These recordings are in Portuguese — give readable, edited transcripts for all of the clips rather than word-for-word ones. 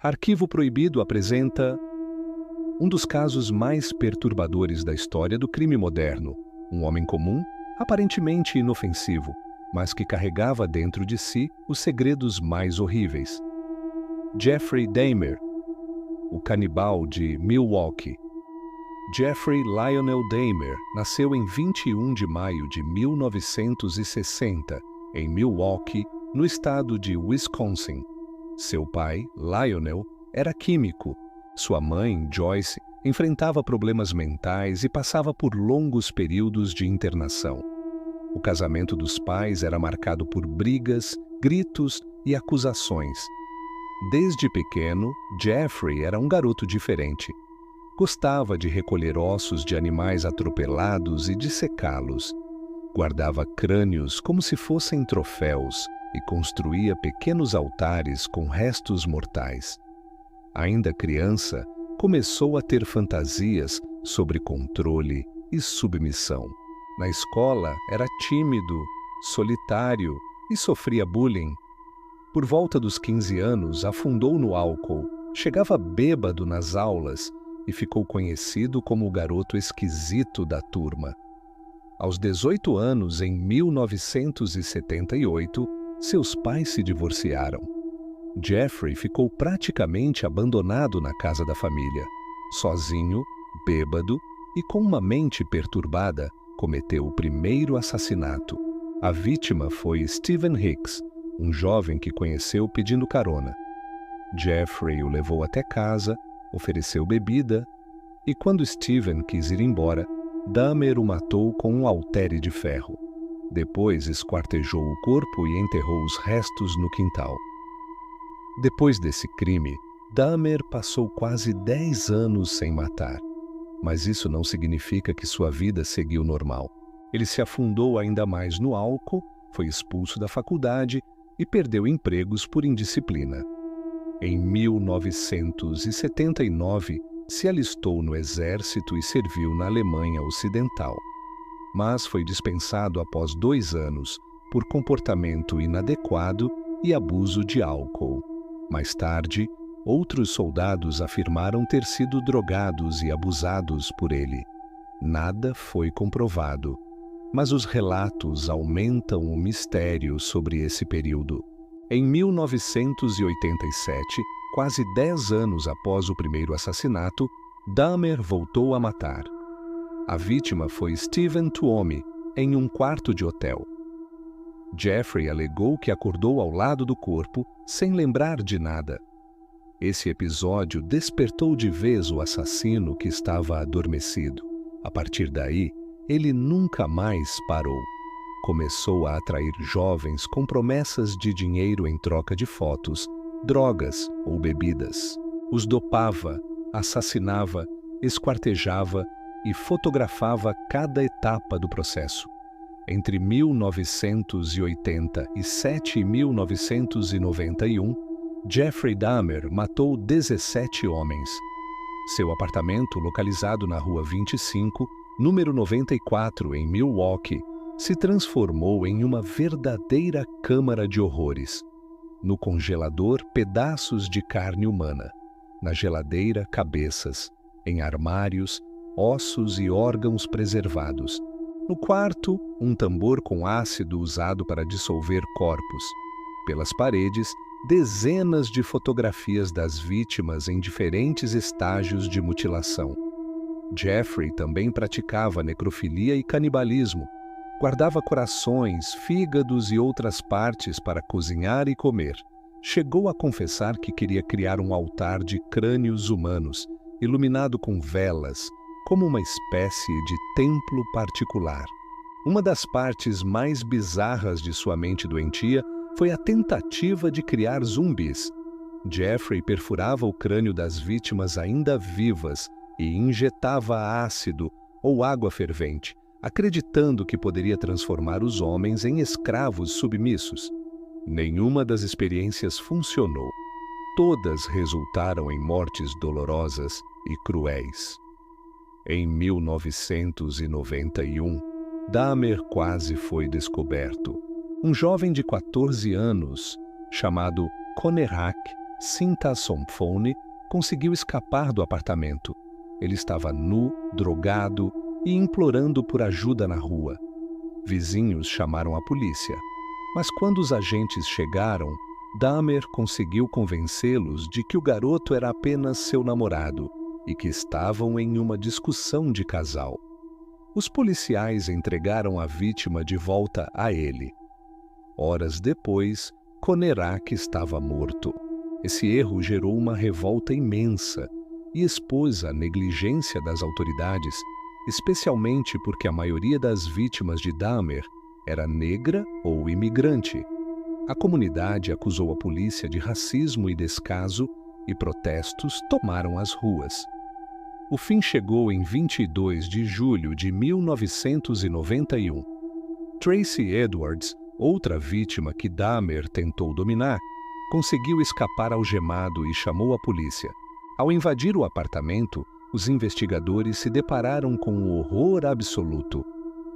Arquivo Proibido apresenta um dos casos mais perturbadores da história do crime moderno. Um homem comum, aparentemente inofensivo, mas que carregava dentro de si os segredos mais horríveis. Jeffrey Dahmer, o canibal de Milwaukee. Jeffrey Lionel Dahmer nasceu em 21 de maio de 1960, em Milwaukee, no estado de Wisconsin. Seu pai, Lionel, era químico. Sua mãe, Joyce, enfrentava problemas mentais e passava por longos períodos de internação. O casamento dos pais era marcado por brigas, gritos e acusações. Desde pequeno, Jeffrey era um garoto diferente. Gostava de recolher ossos de animais atropelados e dissecá-los. Guardava crânios como se fossem troféus e construía pequenos altares com restos mortais. Ainda criança, começou a ter fantasias sobre controle e submissão. Na escola, era tímido, solitário e sofria bullying. Por volta dos 15 anos, afundou no álcool, chegava bêbado nas aulas e ficou conhecido como o garoto esquisito da turma. Aos 18 anos, em 1978, seus pais se divorciaram. Jeffrey ficou praticamente abandonado na casa da família. Sozinho, bêbado e com uma mente perturbada, cometeu o primeiro assassinato. A vítima foi Stephen Hicks, um jovem que conheceu pedindo carona. Jeffrey o levou até casa, ofereceu bebida e, quando Stephen quis ir embora, Dahmer o matou com um haltere de ferro. Depois esquartejou o corpo e enterrou os restos no quintal. Depois desse crime, Dahmer passou quase 10 anos sem matar. Mas isso não significa que sua vida seguiu normal. Ele se afundou ainda mais no álcool, foi expulso da faculdade e perdeu empregos por indisciplina. Em 1979, se alistou no exército e serviu na Alemanha Ocidental. Mas foi dispensado após 2 anos por comportamento inadequado e abuso de álcool. Mais tarde, outros soldados afirmaram ter sido drogados e abusados por ele. Nada foi comprovado, mas os relatos aumentam o mistério sobre esse período. Em 1987, quase 10 anos após o primeiro assassinato, Dahmer voltou a matar. A vítima foi Stephen Tuomi, em um quarto de hotel. Jeffrey alegou que acordou ao lado do corpo, sem lembrar de nada. Esse episódio despertou de vez o assassino que estava adormecido. A partir daí, ele nunca mais parou. Começou a atrair jovens com promessas de dinheiro em troca de fotos, drogas ou bebidas. Os dopava, assassinava, esquartejava e fotografava cada etapa do processo. Entre 1987 e 1991, Jeffrey Dahmer matou 17 homens. Seu apartamento, localizado na Rua 25, número 94, em Milwaukee, se transformou em uma verdadeira câmara de horrores. No congelador, pedaços de carne humana. Na geladeira, cabeças. Em armários, ossos e órgãos preservados. No quarto, um tambor com ácido usado para dissolver corpos. Pelas paredes, dezenas de fotografias das vítimas em diferentes estágios de mutilação. Jeffrey também praticava necrofilia e canibalismo. Guardava corações, fígados e outras partes para cozinhar e comer. Chegou a confessar que queria criar um altar de crânios humanos, iluminado com velas, como uma espécie de templo particular. Uma das partes mais bizarras de sua mente doentia foi a tentativa de criar zumbis. Jeffrey perfurava o crânio das vítimas ainda vivas e injetava ácido ou água fervente, acreditando que poderia transformar os homens em escravos submissos. Nenhuma das experiências funcionou. Todas resultaram em mortes dolorosas e cruéis. Em 1991, Dahmer quase foi descoberto. Um jovem de 14 anos, chamado Conner Hack, Sinta Somphone, conseguiu escapar do apartamento. Ele estava nu, drogado e implorando por ajuda na rua. Vizinhos chamaram a polícia, mas quando os agentes chegaram, Dahmer conseguiu convencê-los de que o garoto era apenas seu namorado e que estavam em uma discussão de casal. Os policiais entregaram a vítima de volta a ele. Horas depois, Conerak estava morto. Esse erro gerou uma revolta imensa e expôs a negligência das autoridades, especialmente porque a maioria das vítimas de Dahmer era negra ou imigrante. A comunidade acusou a polícia de racismo e descaso e protestos tomaram as ruas. O fim chegou em 22 de julho de 1991. Tracy Edwards, outra vítima que Dahmer tentou dominar, conseguiu escapar algemado e chamou a polícia. Ao invadir o apartamento, os investigadores se depararam com um horror absoluto.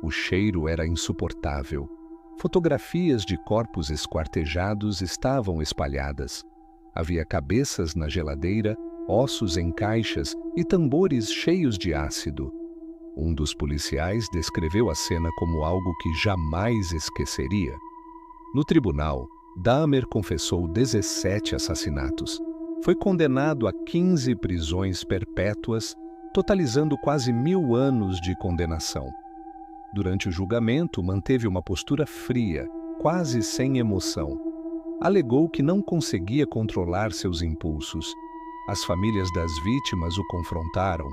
O cheiro era insuportável. Fotografias de corpos esquartejados estavam espalhadas. Havia cabeças na geladeira, ossos em caixas e tambores cheios de ácido. Um dos policiais descreveu a cena como algo que jamais esqueceria. No tribunal, Dahmer confessou 17 assassinatos. Foi condenado a 15 prisões perpétuas, totalizando quase 1000 anos de condenação. Durante o julgamento, manteve uma postura fria, quase sem emoção. Alegou que não conseguia controlar seus impulsos. As famílias das vítimas o confrontaram.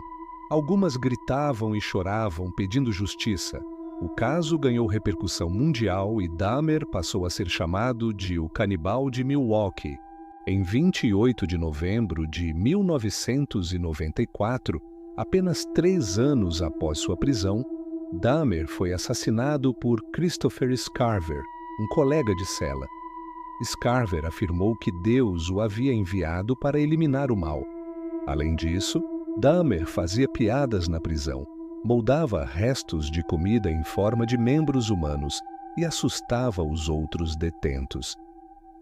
Algumas gritavam e choravam pedindo justiça. O caso ganhou repercussão mundial e Dahmer passou a ser chamado de o Canibal de Milwaukee. Em 28 de novembro de 1994, apenas 3 anos após sua prisão, Dahmer foi assassinado por Christopher Scarver, um colega de cela. Scarver afirmou que Deus o havia enviado para eliminar o mal. Além disso, Dahmer fazia piadas na prisão, moldava restos de comida em forma de membros humanos e assustava os outros detentos.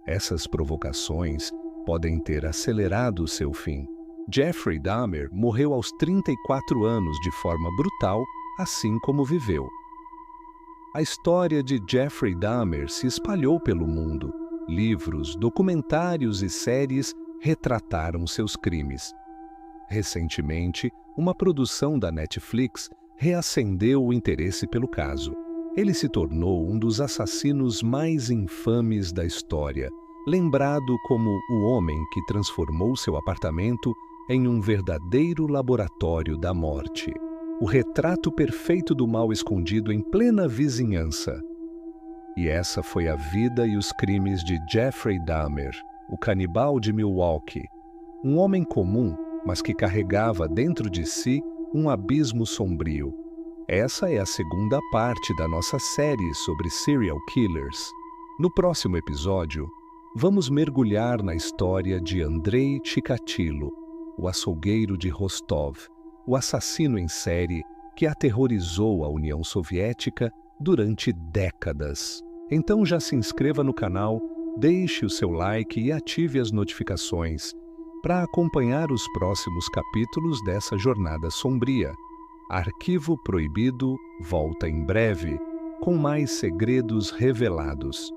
Essas provocações podem ter acelerado seu fim. Jeffrey Dahmer morreu aos 34 anos de forma brutal, assim como viveu. A história de Jeffrey Dahmer se espalhou pelo mundo. Livros, documentários e séries retrataram seus crimes. Recentemente, uma produção da Netflix reacendeu o interesse pelo caso. Ele se tornou um dos assassinos mais infames da história, lembrado como o homem que transformou seu apartamento em um verdadeiro laboratório da morte. O retrato perfeito do mal escondido em plena vizinhança. E essa foi a vida e os crimes de Jeffrey Dahmer, o canibal de Milwaukee. Um homem comum, mas que carregava dentro de si um abismo sombrio. Essa é a segunda parte da nossa série sobre serial killers. No próximo episódio, vamos mergulhar na história de Andrei Chikatilo, o açougueiro de Rostov, o assassino em série que aterrorizou a União Soviética durante décadas. Então já se inscreva no canal, deixe o seu like e ative as notificações para acompanhar os próximos capítulos dessa jornada sombria. Arquivo Proibido volta em breve, com mais segredos revelados.